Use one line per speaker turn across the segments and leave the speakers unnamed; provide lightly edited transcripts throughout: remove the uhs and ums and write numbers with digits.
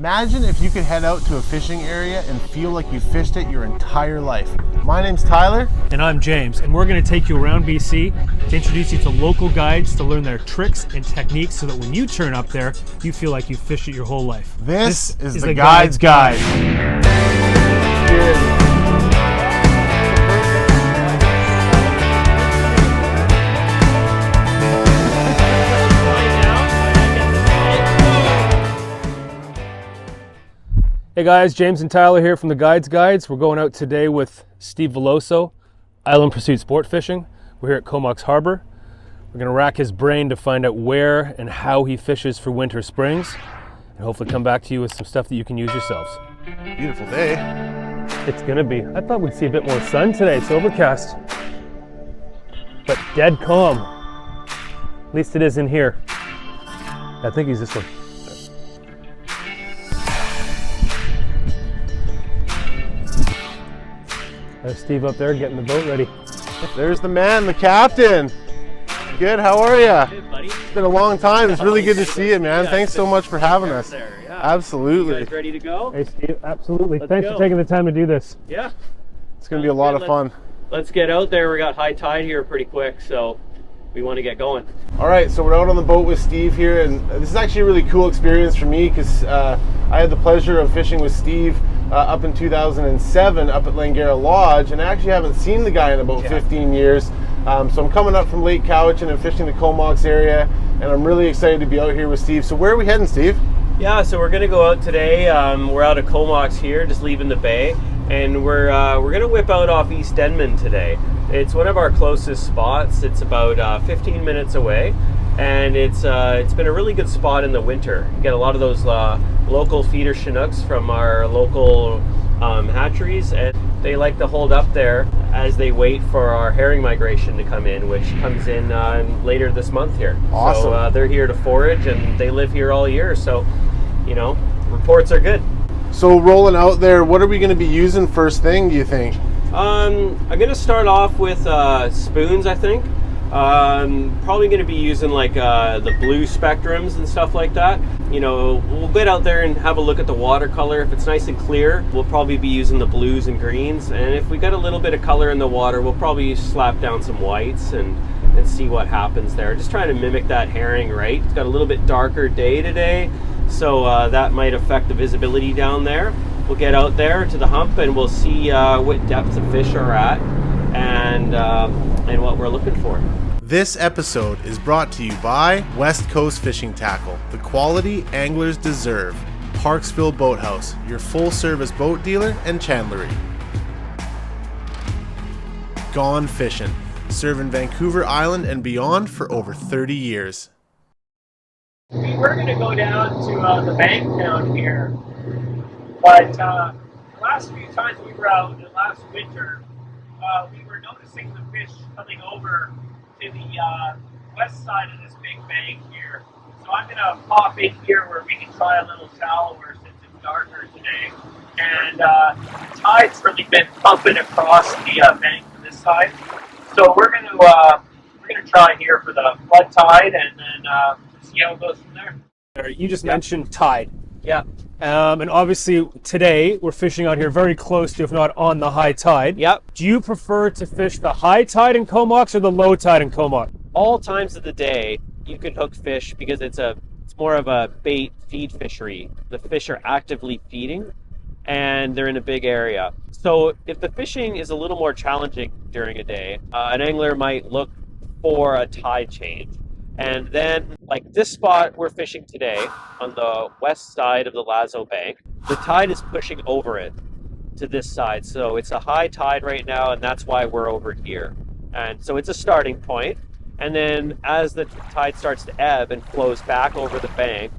Imagine if you could head out to a fishing area and feel like you fished it your entire life. My name's Tyler.
And I'm James, and we're going to take you around BC to introduce you to local guides to learn their tricks and techniques so that when you turn up there, you feel like you fished it your whole life.
This is the Guide's Guide.
Hey guys, James and Tyler here from the Guides Guides. We're going out today with Steve Veloso, Island Pursuit Sport Fishing. We're here at Comox Harbor. We're going to rack his brain to find out where and how he fishes for winter springs, and hopefully come back to you with some stuff that you can use yourselves.
Beautiful day.
It's going to be. I thought we'd see a bit more sun today. It's overcast, but dead calm. At least it is in here. I think he's this one. There's Steve up there getting the boat ready.
There's the man, the captain. Good, how are you?
Good, buddy.
It's been a long time. It's really good to see you, man. Thanks so much for having us. Absolutely.
You guys ready to go?
Hey Steve, absolutely.
Let's
Thanks
go.
for taking the time to do this.
Yeah.
It's going to be a lot of fun.
Let's get out there. We got high tide here pretty quick, so we want to get going.
All right, so we're out on the boat with Steve here, and this is actually a really cool experience for me because I had the pleasure of fishing with Steve up in 2007 up at Langara Lodge, and I actually haven't seen the guy in about 15 years. So I'm coming up from Lake 𝗂𝗂𝗯𝗃 and fishing the Comox area, and I'm really excited to be out here with Steve. So where are we heading, Steve?
Yeah, so we're going to go out today. We're out of Comox here, just leaving the bay, and we're going to whip out off East Denman today. It's one of our closest spots. It's about 15 minutes away, and it's been a really good spot in the winter. You get a lot of those local feeder Chinooks from our local hatcheries, and they like to hold up there as they wait for our herring migration to come in, which comes in later this month here.
Awesome.
So they're here to forage, and they live here all year, so you know, reports are good.
So rolling out there, what are we going to be using first thing, do you think?
I'm going to start off with spoons, I think. Probably going to be using like the blue spectrums and stuff like that. You know, we'll get out there and have a look at the watercolor. If it's nice and clear, we'll probably be using the blues and greens. And if we got a little bit of color in the water, we'll probably slap down some whites and see what happens there. Just trying to mimic that herring, right? It's got a little bit darker day today, so that might affect the visibility down there. We'll get out there to the hump and we'll see what depth of fish are at and what we're looking for.
This episode is brought to you by West Coast Fishing Tackle, the quality anglers deserve. PARKSVILLE Boathouse, your full-service boat dealer and chandlery. Gone Fishing, serving Vancouver Island and beyond for over 30 years.
We were going to go down to the bank down here, but the last few times we were out, last winter, we were noticing the fish coming over to the west side of this big bank here. So I'm going to pop in here where we can try a little shallower since it's darker today. And the tide's really been pumping across the bank to this side. So we're going to try here for the flood tide and then see how it goes from there.
You just mentioned tide.
Yeah.
And obviously today we're fishing out here very close to, if not on the high tide.
Yep.
Do you prefer to fish the high tide in Comox or the low tide in Comox?
All times of the day you can hook fish because it's more of a bait feed fishery. The fish are actively feeding and they're in a big area. So if the fishing is a little more challenging during a day, an angler might look for a tide change. And then, like this spot we're fishing today on the west side of the Lazo Bank, the tide is pushing over it to this side. So it's a high tide right now, and that's why we're over here. And so it's a starting point. And then as the tide starts to ebb and flows back over the bank,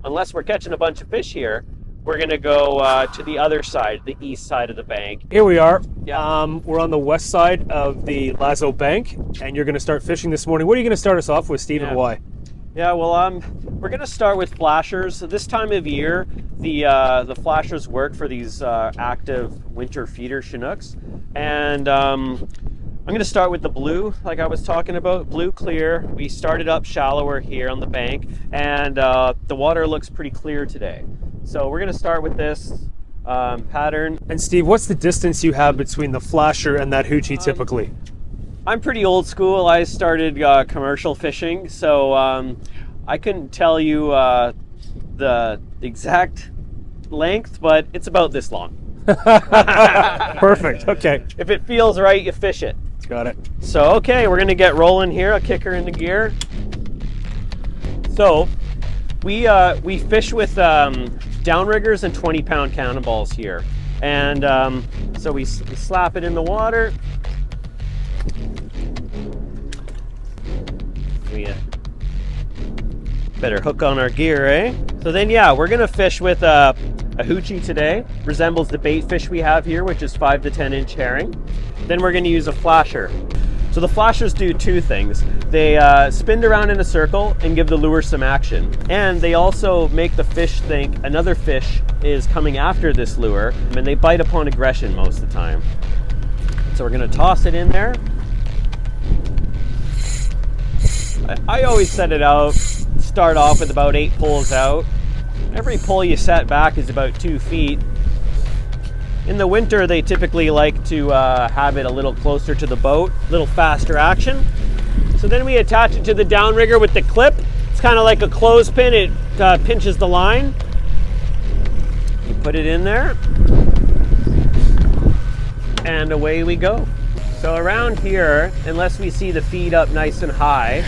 unless we're catching a bunch of fish here, we're going to go to the other side, the east side of the bank.
Here we are.
Yeah.
We're on the west side of the Lazo Bank, and you're going to start fishing this morning. What are you going to start us off with, Steve, and why?
Yeah, well, we're going to start with flashers. So this time of year, the flashers work for these active winter feeder Chinooks. And I'm going to start with the blue, like I was talking about, blue clear. We started up shallower here on the bank, and the water looks pretty clear today. So we're gonna start with this pattern.
And Steve, what's the distance you have between the flasher and that hoochie typically?
I'm pretty old school. I started commercial fishing, so I couldn't tell you the exact length, but it's about this long.
Perfect. Okay.
If it feels right, you fish it.
Got it.
So, okay, we're gonna get rolling here. I'll kick her into gear. So, we fish with downriggers and 20-pound cannonballs here. And so we slap it in the water. We better hook on our gear, eh? So then, yeah, we're gonna fish with a hoochie today. Resembles the bait fish we have here, which is 5 to 10 inch herring. Then we're gonna use a flasher. So the flashers do two things. They spin around in a circle and give the lure some action. And they also make the fish think another fish is coming after this lure, and they bite upon aggression most of the time. So we're gonna toss it in there. I always set it out, start off with about 8 pulls out. Every pull you set back is about 2 feet. In the winter, they typically like to have it a little closer to the boat, a little faster action. So then we attach it to the downrigger with the clip. It's kind of like a clothespin. It pinches the line. You put it in there, and away we go. So around here, unless we see the feed up nice and high,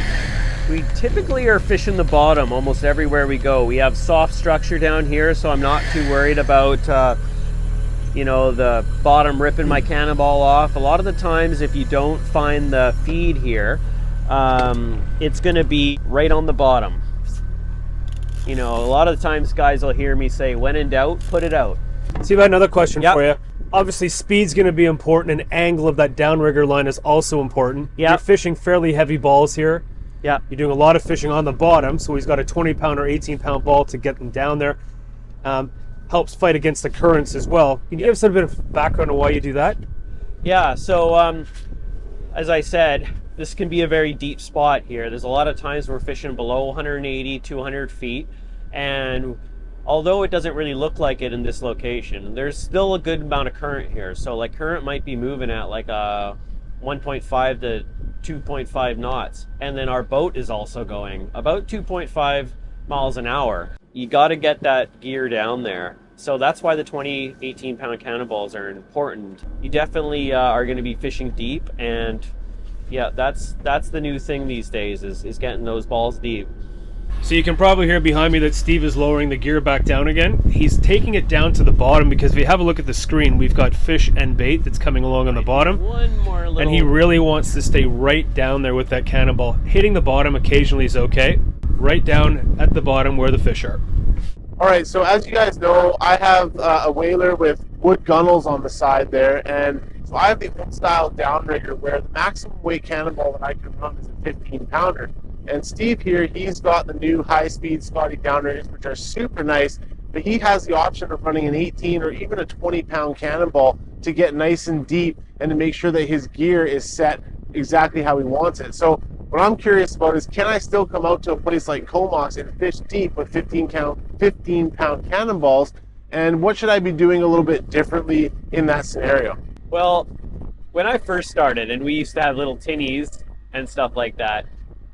we typically are fishing the bottom almost everywhere we go. We have soft structure down here, so I'm not too worried about you know, the bottom ripping my cannonball off. A lot of the times, if you don't find the feed here, it's gonna be right on the bottom. You know, a lot of the times guys will hear me say, when in doubt, put it out.
Steve, I have another question
Yep.
for you. Obviously, speed's going to be important, and angle of that downrigger line is also important.
Yep.
You're fishing fairly heavy balls here.
Yeah.
You're doing a lot of fishing on the bottom, so he's got a 20-pound or 18-pound ball to get them down there. Helps fight against the currents as well. Can you give us a bit of background on why you do that?
Yeah, so as I said, this can be a very deep spot here. There's a lot of times we're fishing below 180, 200 feet, and although it doesn't really look like it in this location, there's still a good amount of current here. So like current might be moving at like 1.5 to 2.5 knots. And then our boat is also going about 2.5 miles an hour. You got to get that gear down there. So that's why the 20, 18-pound cannonballs are important. You definitely are going to be fishing deep, and yeah, that's the new thing these days is getting those balls deep.
So you can probably hear behind me that Steve is lowering the gear back down again. He's taking it down to the bottom because if you have a look at the screen, we've got fish and bait that's coming along on the bottom.
One more little...
And he really wants to stay right down there with that cannonball. Hitting the bottom occasionally is okay. Right down at the bottom where the fish are.
All right, so as you guys know, I have a whaler with wood gunnels on the side there, and so I have the old style downrigger where the maximum weight cannonball that I can run is a 15-pounder. And Steve here, he's got the new high-speed Scotty downriggers, which are super nice, but he has the option of running an 18 or even a 20-pound cannonball to get nice and deep and to make sure that his gear is set exactly how he wants it. So what I'm curious about is, can I still come out to a place like Comox and fish deep with 15-pound cannonballs, and what should I be doing a little bit differently in that scenario?
Well, when I first started, and we used to have little tinnies and stuff like that,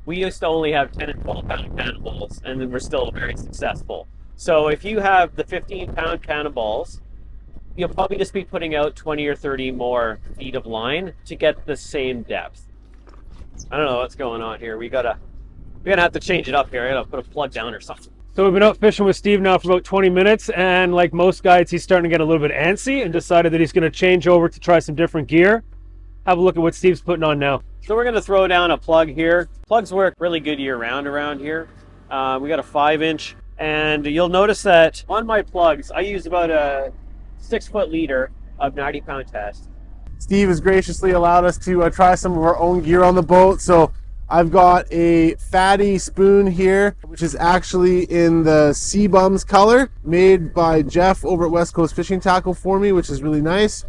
we used to only have 10 and 12-pound cannonballs, and then we're still very successful. So if you have the 15-pound cannonballs, you'll probably just be putting out 20 or 30 more feet of line to get the same depth. I don't know what's going on here. We're gonna have to change it up here. I gotta put a plug down or something.
So we've been out fishing with Steve now for about 20 minutes, and like most guides, he's starting to get a little bit antsy and decided that he's going to change over to try some different gear. Have a look at what Steve's putting on now.
So we're gonna throw down a plug here. Plugs work really good year-round around here. We got a 5-inch, and you'll notice that on my plugs, I use about a 6-foot leader of 90-pound test.
Steve has graciously allowed us to try some of our own gear on the boat. So I've got a fatty spoon here, which is actually in the Sea Bums color, made by Jeff over at West Coast Fishing Tackle for me, which is really nice.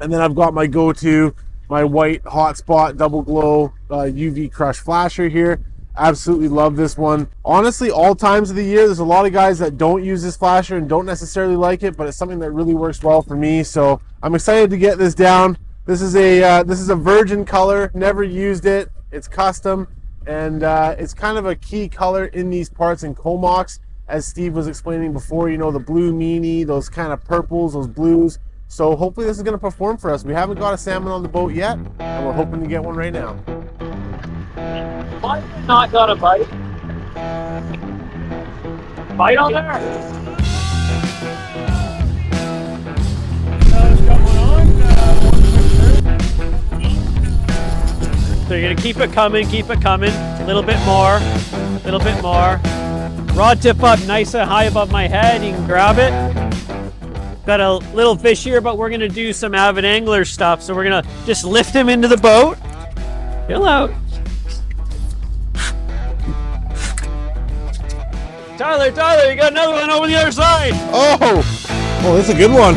And then I've got my go-to, my white hotspot double glow UV crush flasher here. Absolutely love this one. Honestly, all times of the year, there's a lot of guys that don't use this flasher and don't necessarily like it, but it's something that really works well for me. So I'm excited to get this down. This is a virgin color, never used it. It's custom, and it's kind of a key color in these parts in Comox, as Steve was explaining before. You know, the blue meanie, those kind of purples, those blues. So hopefully this is going to perform for us. We haven't got a salmon on the boat yet, and we're hoping to get one right now.
Why have you not got a bite? Bite on there! So you're gonna keep it coming, a little bit more, a little bit more. Rod tip up nice and high above my head, you can grab it. Got a little fish here, but we're gonna do some avid angler stuff. So we're gonna just lift him into the boat. Chill out. Tyler, you got another one over the other side.
Oh, that's a good one.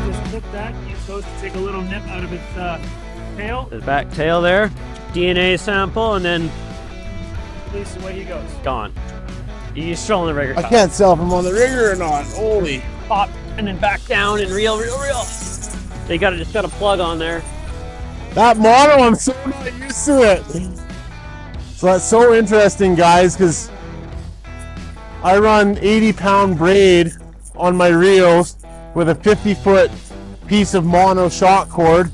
Just flip that. You're supposed to take a little nip out of its tail.
The back tail there. DNA sample, and then
Release away he goes.
gone. You still on the rigger.
I can't tell if I'm on the rigger or not. Holy.
Pop, and then back down and reel. They just got a plug on there.
That mono, I'm so not used to it. So that's so interesting, guys, because I run 80-pound braid on my reels with a 50-foot piece of mono shot cord,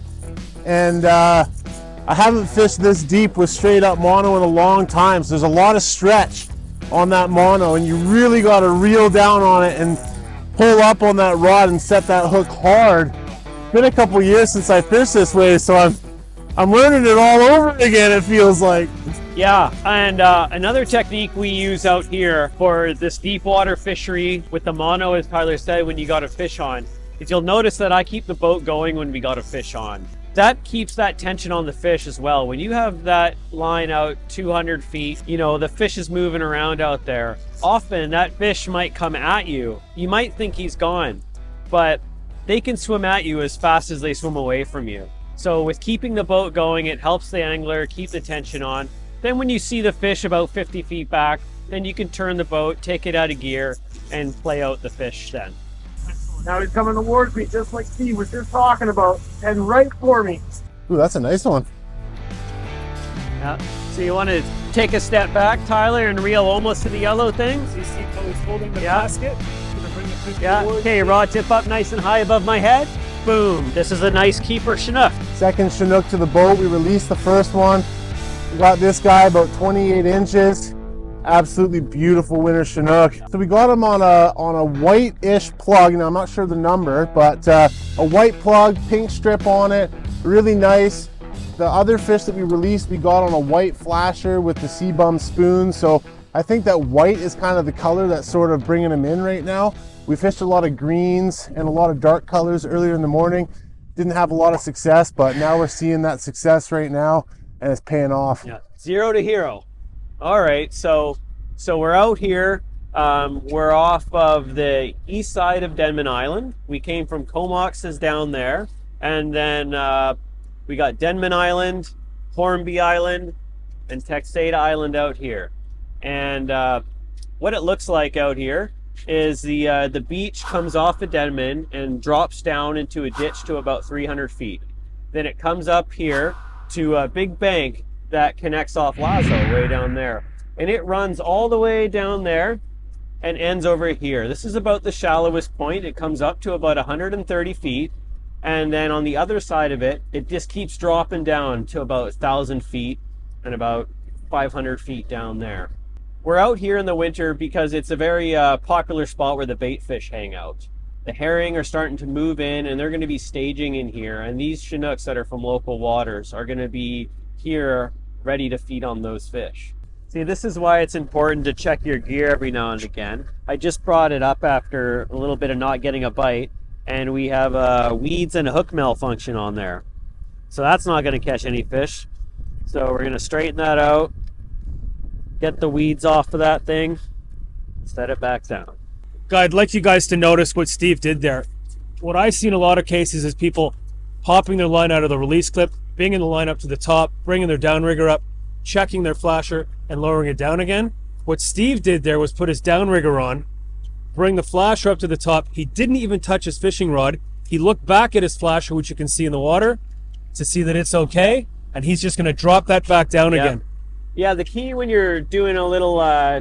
and I haven't fished this deep with straight up mono in a long time. So there's a lot of stretch on that mono, and you really got to reel down on it and pull up on that rod and set that hook hard. It's been a couple years since I fished this way, so I'm learning it all over again, it feels like.
Yeah, and another technique we use out here for this deep water fishery with the mono, as Tyler said, when you got a fish on, is you'll notice that I keep the boat going when we got a fish on. That keeps that tension on the fish as well. When you have that line out 200 feet, you know, the fish is moving around out there. Often that fish might come at you. You might think he's gone, but they can swim at you as fast as they swim away from you. So with keeping the boat going, it helps the angler keep the tension on. Then when you see the fish about 50 feet back, then you can turn the boat, take it out of gear, and play out the fish then.
Now he's coming towards me, just like Steve was just talking about, and right for me.
Ooh, that's a nice one.
Yeah. So you want to take a step back, Tyler, and reel almost to the yellow thing.
So you see how he's holding the
Yeah.
basket? Gonna bring the fish
Yeah.
towards
Okay,
you.
rod tip up nice and high above my head. Boom. This is a nice keeper Chinook.
Second Chinook to the boat. We released the first one. We got this guy about 28 inches. Absolutely beautiful winter Chinook. So we got him on a white-ish plug. Now I'm not sure the number, but a white plug, pink strip on it, really nice. The other fish that we released, we got on a white flasher with the sea bum spoon. So I think that white is kind of the color that's sort of bringing him in right now. We fished a lot of greens and a lot of dark colors earlier in the morning. Didn't have a lot of success, but now we're seeing that success right now, and it's paying off.
Yeah. 0 to hero. All right, so we're out here. We're off of the east side of Denman Island. We came from Comox's down there, and then we got Denman Island, Hornby Island, and Texada Island out here. And what it looks like out here is the beach comes off of Denman and drops down into a ditch to about 300 feet. Then it comes up here to a big bank that connects off Lazo way down there. And it runs all the way down there and ends over here. This is about the shallowest point. It comes up to about 130 feet. And then on the other side of it, it just keeps dropping down to about 1,000 feet and about 500 feet down there. We're out here in the winter because it's a very popular spot where the bait fish hang out. The herring are starting to move in, and they're going to be staging in here. And these Chinooks that are from local waters are going to be here ready to feed on those fish. See, this is why it's important to check your gear every now and again. I just brought it up after a little bit of not getting a bite, and we have weeds and a hook malfunction on there. So that's not going to catch any fish. So we're going to straighten that out, get the weeds off of that thing, set it back down.
I'd like you guys to notice what Steve did there. What I've seen a lot of cases is people popping their line out of the release clip bringing the line up to the top, bringing their downrigger up, checking their flasher, and lowering it down again. What Steve did there was put his downrigger on, bring the flasher up to the top. He didn't even touch his fishing rod. He looked back at his flasher, which you can see in the water, to see that it's okay, and he's just going to drop that back down again.
Yeah, the key when you're doing a little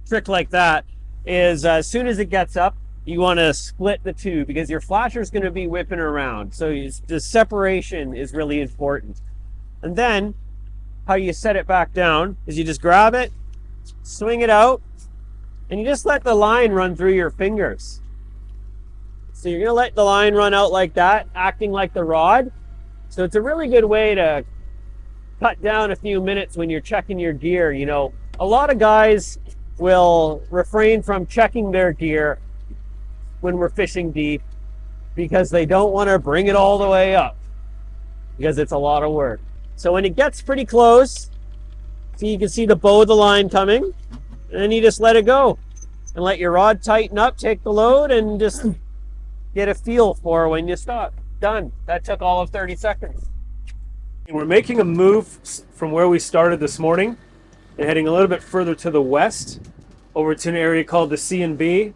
trick like that is as soon as it gets up, you want to split the two, because your flasher is going to be whipping around. So the separation is really important. And then how you set it back down is you just grab it, swing it out, and you just let the line run through your fingers. So you're going to let the line run out like that, acting like the rod. So it's a really good way to cut down a few minutes when you're checking your gear. You know, a lot of guys will refrain from checking their gear when we're fishing deep because they don't want to bring it all the way up, because it's a lot of work. So when it gets pretty close, so you can see the bow of the line coming, and then you just let it go and let your rod tighten up, take the load, and just get a feel for when you stop. Done. That took all of 30 seconds.
We're making a move from where we started this morning and heading a little bit further to the west over to an area called the C&B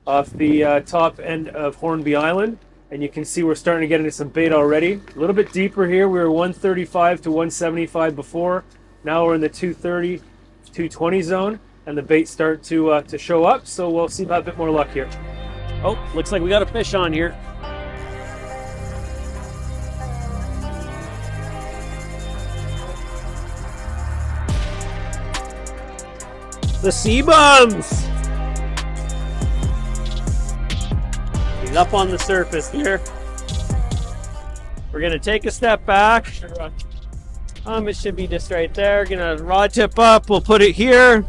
off the top end of Hornby Island. And you can see we're starting to get into some bait already. A little bit deeper here. We were 135 to 175 before. Now we're in the 230, 220 zone, and the baits start to show up. So we'll see about a bit more luck here.
Oh, looks like we got a fish on here. The sea bums. He's up on the surface here. We're gonna take a step back. It should be just right there. Gonna rod tip up. We'll put it here.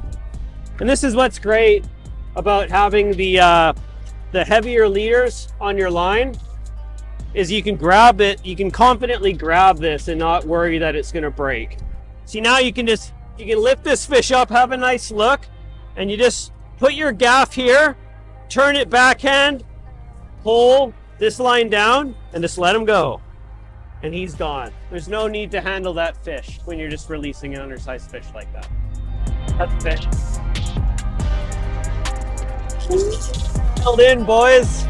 And this is what's great about having the heavier leaders on your line, is you can grab it. You can confidently grab this and not worry that it's gonna break. See, now you can lift this fish up, have a nice look, and you just put your gaff here, turn it backhand, pull this line down, and just let him go. And he's gone. There's no need to handle that fish when you're just releasing an undersized fish like that. That's the fish. Dialed in, boys.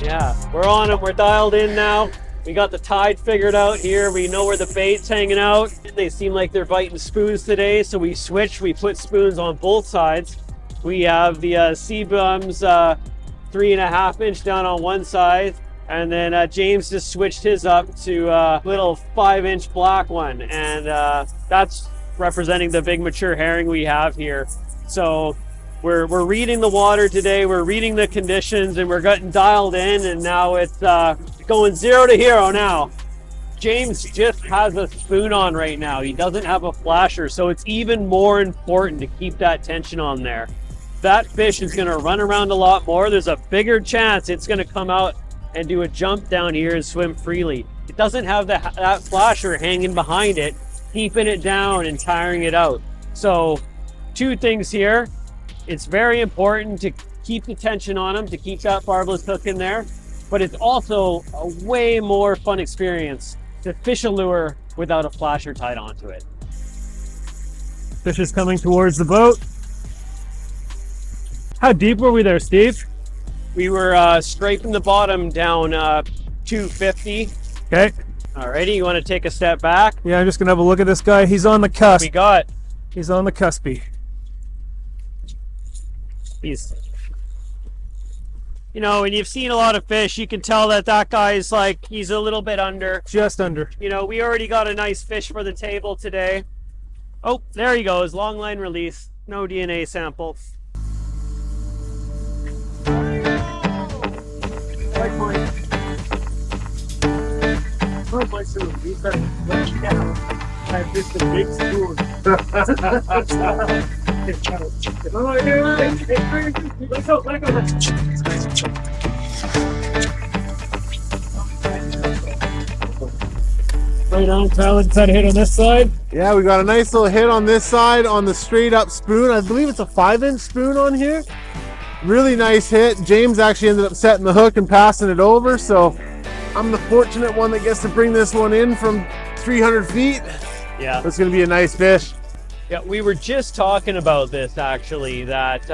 Yeah, we're on them. We're dialed in now. We got the tide figured out here. We know where the bait's hanging out. They seem like they're biting spoons today, so we switched. We put spoons on both sides. We have the sea bums 3.5 inch down on one side, and then James just switched his up to a little 5 inch black one, and that's representing the big mature herring we have here. So we're reading the water today, we're reading the conditions, and we're getting dialed in, and now it's going 0 to hero now. James just has a spoon on right now. He doesn't have a flasher, so it's even more important to keep that tension on there. That fish is going to run around a lot more. There's a bigger chance it's going to come out and do a jump down here and swim freely. It doesn't have that flasher hanging behind it, keeping it down and tiring it out. So 2 things here. It's very important to keep the tension on them, to keep that barbless hook in there, but it's also a way more fun experience to fish a lure without a flasher tied onto it.
Fish is coming towards the boat. How deep were we there, Steve?
We were scraping the bottom down 250.
Okay.
Alrighty, you want to take a step back?
Yeah, I'm just gonna have a look at this guy. He's on the cusp. He's on the cuspy.
You know, when you've seen a lot of fish, you can tell that guy's like, he's a little bit under.
Just under.
You know, we already got a nice fish for the table today. Oh, there he goes, long line release, no DNA sample.
I've just a big spoon. Let's go. Right on, Tyler. Is that a hit on this side?
Yeah, we got a nice little hit on this side on the straight up spoon. I believe it's a 5 inch spoon on here. Really nice hit. James actually ended up setting the hook and passing it over, so I'm the fortunate one that gets to bring this one in from 300 feet.
Yeah.
It's going to be a nice fish.
Yeah, we were just talking about this actually, that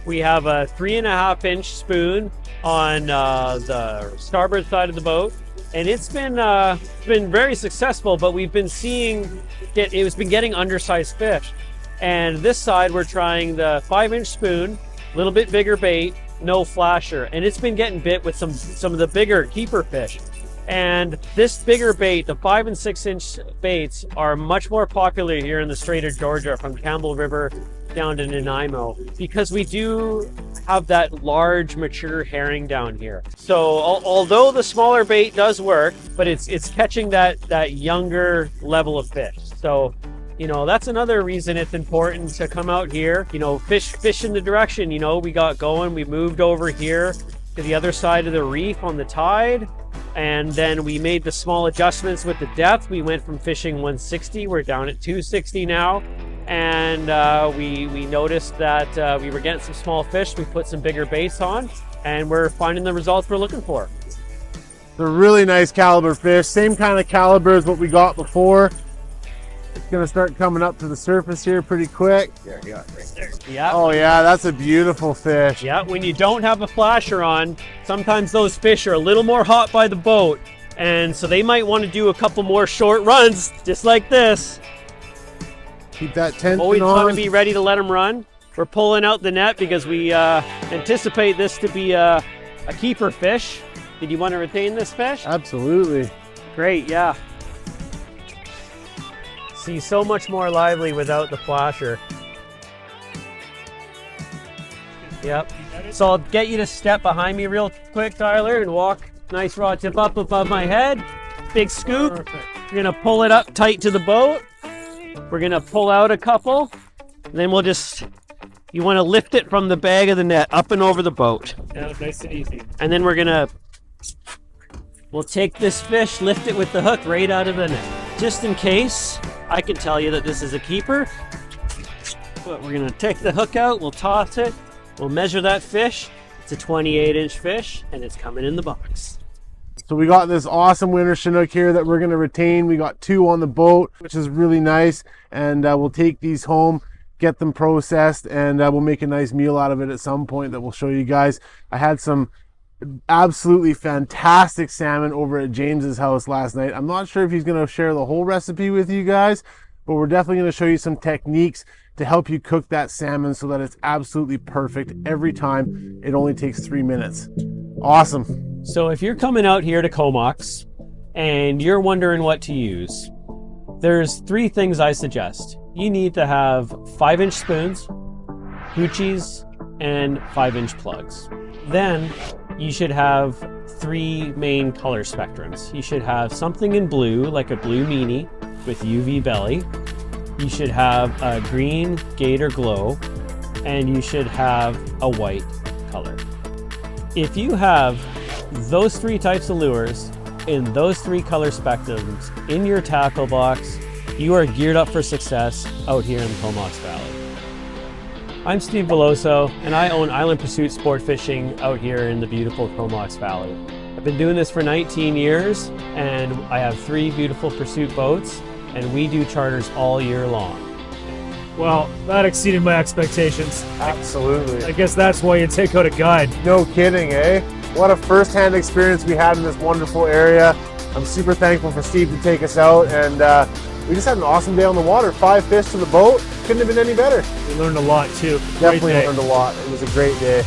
we have a 3.5-inch spoon on the starboard side of the boat, and it's been very successful, but we've been seeing it's been getting undersized fish. And this side we're trying the 5-inch spoon, a little bit bigger bait, no flasher, and it's been getting bit with some of the bigger keeper fish. And this bigger bait, the 5 and 6-inch baits, are much more popular here in the Strait of Georgia, from Campbell River down to Nanaimo, because we do have that large mature herring down here. So although the smaller bait does work, but it's catching that younger level of fish. So, you know, that's another reason it's important to come out here, you know, fish in the direction, you know, we got going. We moved over here to the other side of the reef on the tide, and then we made the small adjustments with the depth. We went from fishing 160, we're down at 260 now, and we noticed that we were getting some small fish. We put some bigger baits on, and we're finding the results we're looking for.
They're really nice caliber fish, same kind of caliber as what we got before. It's gonna start coming up to the surface here pretty quick.
There you go, right there. Yeah.
Oh yeah, that's a beautiful fish.
Yeah, when you don't have a flasher on, sometimes those fish are a little more hot by the boat, and so they might want to do a couple more short runs, just like this.
Keep that tension
Always
on.
want to be ready to let them run. We're pulling out the net because we anticipate this to be a keeper fish. Did you want to retain this fish?
Absolutely.
Great, yeah. See, so much more lively without the flasher. Yep. So I'll get you to step behind me real quick, Tyler, and walk nice rod tip up above my head. Big scoop.
Perfect.
We're gonna pull it up tight to the boat. We're gonna pull out a couple, and then we'll you wanna lift it from the bag of the net up and over the boat.
Yeah, nice and easy.
And then we'll take this fish, lift it with the hook right out of the net. Just in case, I can tell you that this is a keeper. But we're gonna take the hook out, we'll toss it, we'll measure that fish. It's a 28-inch fish, and it's coming in the box.
So we got this awesome winter Chinook here that we're gonna retain. We got 2 on the boat, which is really nice. And we'll take these home, get them processed, and we'll make a nice meal out of it at some point that we'll show you guys. I had some absolutely fantastic salmon over at James's house last night. I'm not sure if he's going to share the whole recipe with you guys, but we're definitely going to show you some techniques to help you cook that salmon so that it's absolutely perfect every time. It only takes 3 minutes. Awesome.
So if you're coming out here to Comox and you're wondering what to use, there's 3 things I suggest. You need to have 5-inch spoons, hoochies, and 5-inch plugs. Then you should have 3 main color spectrums. You should have something in blue, like a blue meanie with UV belly. You should have a green gator glow, and you should have a white color. If you have those 3 types of lures in those 3 color spectrums in your tackle box, you are geared up for success out here in the Comox Valley. I'm Steve Veloso, and I own Island Pursuit Sport Fishing out here in the beautiful Comox Valley. I've been doing this for 19 years, and I have 3 beautiful pursuit boats, and we do charters all year long.
Well, that exceeded my expectations.
Absolutely.
I guess that's why you take out a guide.
No kidding, eh? What a first-hand experience we had in this wonderful area. I'm super thankful for Steve to take us out, and we just had an awesome day on the water. 5 fish to the boat. Couldn't have been any better.
We learned a lot too.
Definitely
Great day.
learned a lot. It was a great day.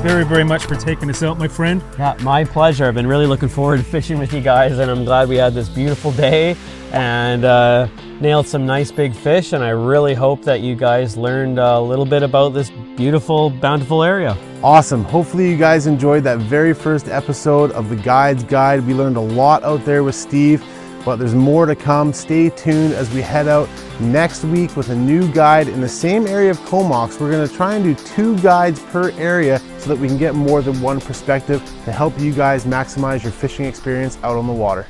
very, very much for taking us out, my friend.
Yeah, my pleasure. I've been really looking forward to fishing with you guys, and I'm glad we had this beautiful day and nailed some nice big fish, and I really hope that you guys learned a little bit about this beautiful, bountiful area.
Awesome. Hopefully you guys enjoyed that very first episode of The Guide's Guide. We learned a lot out there with Steve, but there's more to come. Stay tuned as we head out next week with a new guide in the same area of Comox. We're going to try and do 2 guides per area so that we can get more than one perspective to help you guys maximize your fishing experience out on the water.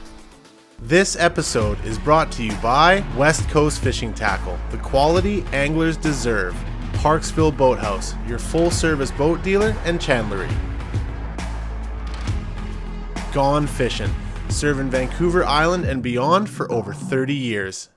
This episode is brought to you by West Coast Fishing Tackle, the quality anglers deserve. PARKSVILLE Boathouse, your full-service boat dealer and chandlery. Gone Fishing, serving Vancouver Island and beyond for over 30 years.